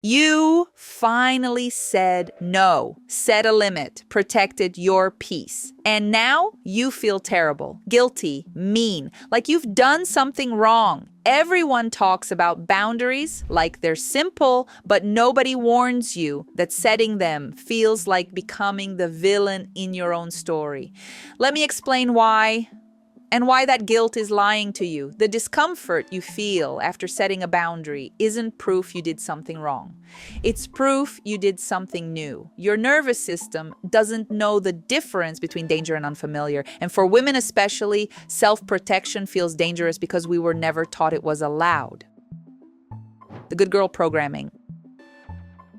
You finally said no, set a limit, protected your peace. And now you feel terrible, guilty, mean, like you've done something wrong. Everyone talks about boundaries like they're simple, but nobody warns you that setting them feels like becoming the villain in your own story. Let me explain why. And why that guilt is lying to you. The discomfort you feel after setting a boundary isn't proof you did something wrong. It's proof you did something new. Your nervous system doesn't know the difference between danger and unfamiliar. And for women especially, self-protection feels dangerous because we were never taught it was allowed. The good girl programming.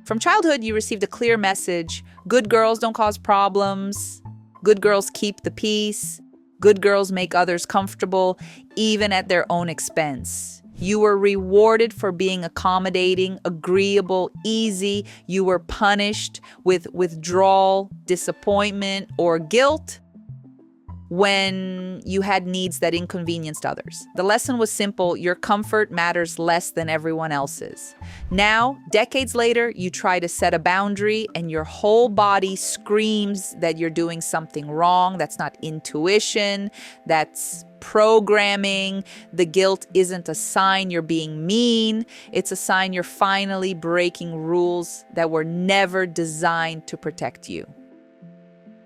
From childhood, you received a clear message. Good girls don't cause problems. Good girls keep the peace. Good girls make others comfortable, even at their own expense. You were rewarded for being accommodating, agreeable, easy. You were punished with withdrawal, disappointment, or guilt when you had needs that inconvenienced others. The lesson was simple: your comfort matters less than everyone else's. Now, decades later, you try to set a boundary and your whole body screams that you're doing something wrong. That's not intuition, that's programming. The guilt isn't a sign you're being mean, it's a sign you're finally breaking rules that were never designed to protect you.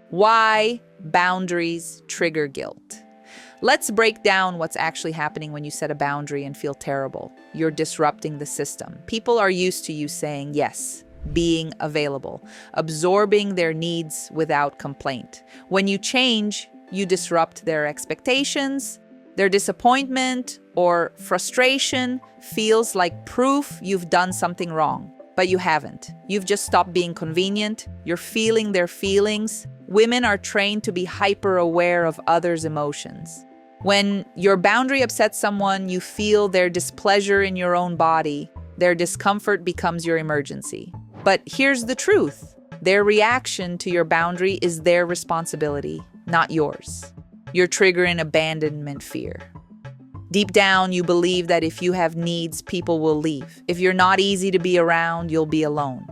Why boundaries trigger guilt? Let's break down what's actually happening when you set a boundary and feel terrible. You're disrupting the system. People are used to you saying yes, being available, absorbing their needs without complaint. When you change, you disrupt their expectations. Their disappointment or frustration feels like proof you've done something wrong, but you haven't. You've just stopped being convenient. You're feeling their feelings. Women are trained to be hyper-aware of others' emotions. When your boundary upsets someone, you feel their displeasure in your own body. Their discomfort becomes your emergency. But here's the truth. Their reaction to your boundary is their responsibility, not yours. You're triggering abandonment fear. Deep down, you believe that if you have needs, people will leave. If you're not easy to be around, you'll be alone.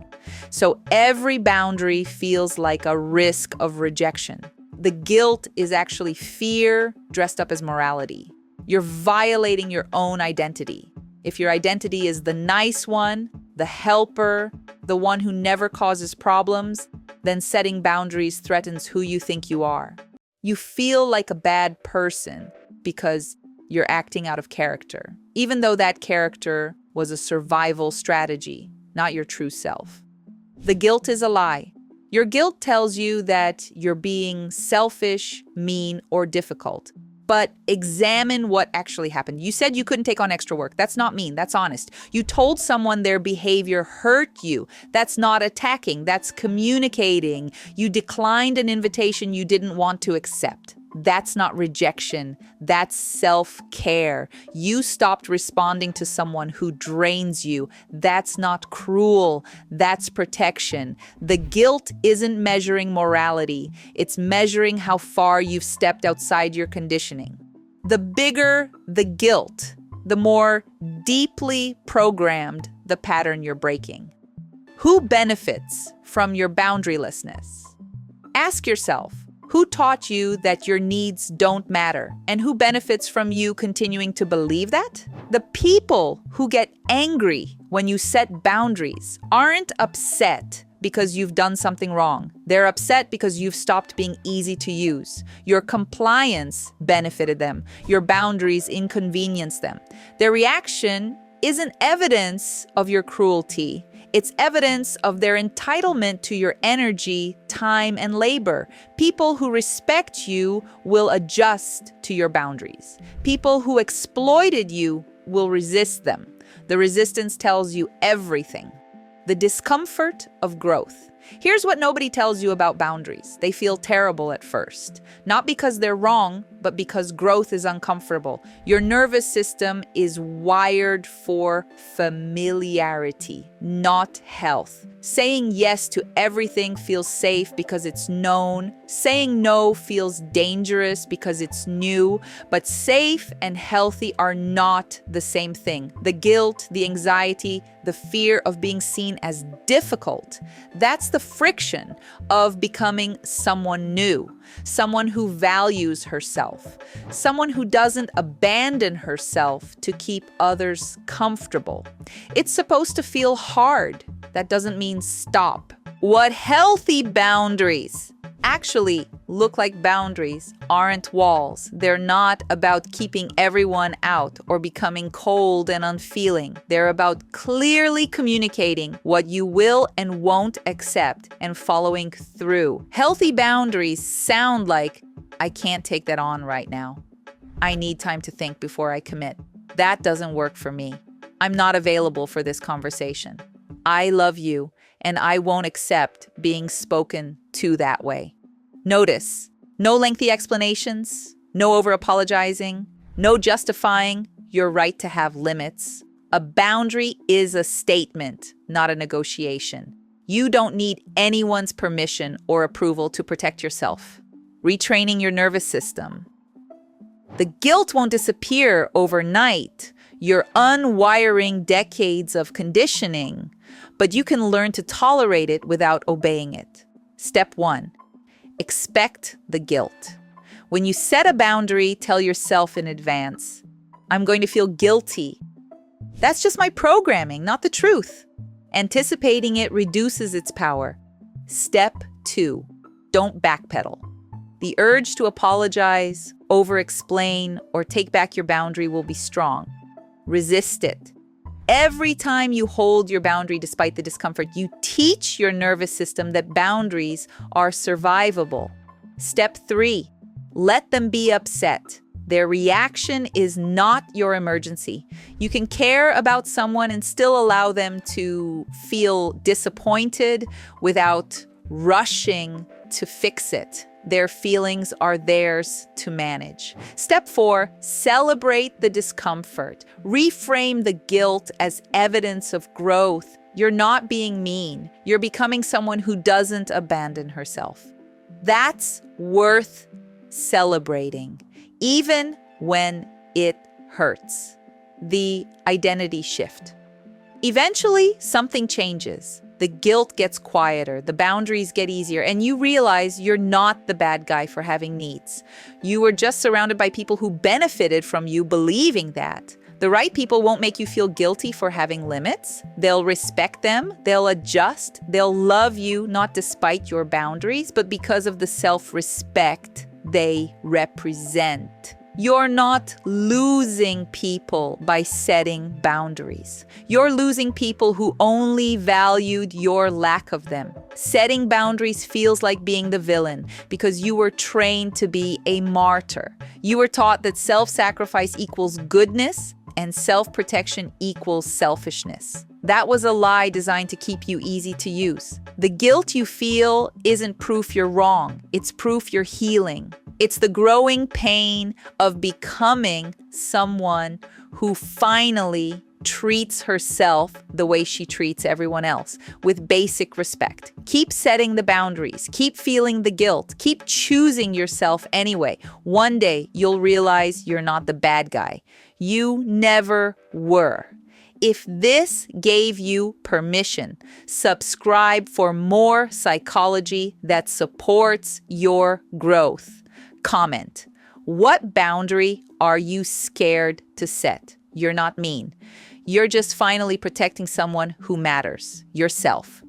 So every boundary feels like a risk of rejection. The guilt is actually fear dressed up as morality. You're violating your own identity. If your identity is the nice one, the helper, the one who never causes problems, then setting boundaries threatens who you think you are. You feel like a bad person because you're acting out of character, even though that character was a survival strategy, not your true self. The guilt is a lie. Your guilt tells you that you're being selfish, mean, or difficult. But examine what actually happened. You said you couldn't take on extra work. That's not mean. That's honest. You told someone their behavior hurt you. That's not attacking. That's communicating. You declined an invitation you didn't want to accept. That's not rejection. That's self-care. You stopped responding to someone who drains you. That's not cruel. That's protection. The guilt isn't measuring morality. It's measuring how far you've stepped outside your conditioning. The bigger the guilt, the more deeply programmed the pattern you're breaking. Who benefits from your boundarylessness? Ask yourself, who taught you that your needs don't matter? And who benefits from you continuing to believe that? The people who get angry when you set boundaries aren't upset because you've done something wrong. They're upset because you've stopped being easy to use. Your compliance benefited them. Your boundaries inconvenienced them. Their reaction isn't evidence of your cruelty. It's evidence of their entitlement to your energy, time, and labor. People who respect you will adjust to your boundaries. People who exploited you will resist them. The resistance tells you everything. The discomfort of growth. Here's what nobody tells you about boundaries. They feel terrible at first. Not because they're wrong, but because growth is uncomfortable. Your nervous system is wired for familiarity, not health. Saying yes to everything feels safe because it's known. Saying no feels dangerous because it's new. But safe and healthy are not the same thing. The guilt, the anxiety, the fear of being seen as difficult, that's the friction of becoming someone new, someone who values herself, someone who doesn't abandon herself to keep others comfortable. It's supposed to feel hard. That doesn't mean stop. What healthy boundaries actually look like boundaries aren't walls. They're not about keeping everyone out or becoming cold and unfeeling. They're about clearly communicating what you will and won't accept and following through. Healthy boundaries sound like, I can't take that on right now. I need time to think before I commit. That doesn't work for me. I'm not available for this conversation. I love you, and I won't accept being spoken to that way. Notice, no lengthy explanations, no over-apologizing, no justifying your right to have limits. A boundary is a statement, not a negotiation. You don't need anyone's permission or approval to protect yourself. Retraining your nervous system. The guilt won't disappear overnight. You're unwiring decades of conditioning, but you can learn to tolerate it without obeying it. Step 1. Expect the guilt. When you set a boundary, tell yourself in advance, I'm going to feel guilty. That's just my programming, not the truth. Anticipating it reduces its power. Step 2. Don't backpedal. The urge to apologize, over-explain, or take back your boundary will be strong. Resist it. Every time you hold your boundary despite the discomfort, you teach your nervous system that boundaries are survivable. Step 3, let them be upset. Their reaction is not your emergency. You can care about someone and still allow them to feel disappointed without rushing to fix it. Their feelings are theirs to manage. Step 4, celebrate the discomfort. Reframe the guilt as evidence of growth. You're not being mean. You're becoming someone who doesn't abandon herself. That's worth celebrating, even when it hurts. The identity shift. Eventually, something changes. The guilt gets quieter, the boundaries get easier, and you realize you're not the bad guy for having needs. You were just surrounded by people who benefited from you believing that. The right people won't make you feel guilty for having limits. They'll respect them, they'll adjust, they'll love you not despite your boundaries, but because of the self-respect they represent. You're not losing people by setting boundaries. You're losing people who only valued your lack of them. Setting boundaries feels like being the villain because you were trained to be a martyr. You were taught that self-sacrifice equals goodness and self-protection equals selfishness. That was a lie designed to keep you easy to use. The guilt you feel isn't proof you're wrong. It's proof you're healing. It's the growing pain of becoming someone who finally treats herself the way she treats everyone else, with basic respect. Keep setting the boundaries. Keep feeling the guilt. Keep choosing yourself anyway. One day, you'll realize you're not the bad guy. You never were. If this gave you permission, subscribe for more psychology that supports your growth. Comment, what boundary are you scared to set? You're not mean. You're just finally protecting someone who matters, yourself.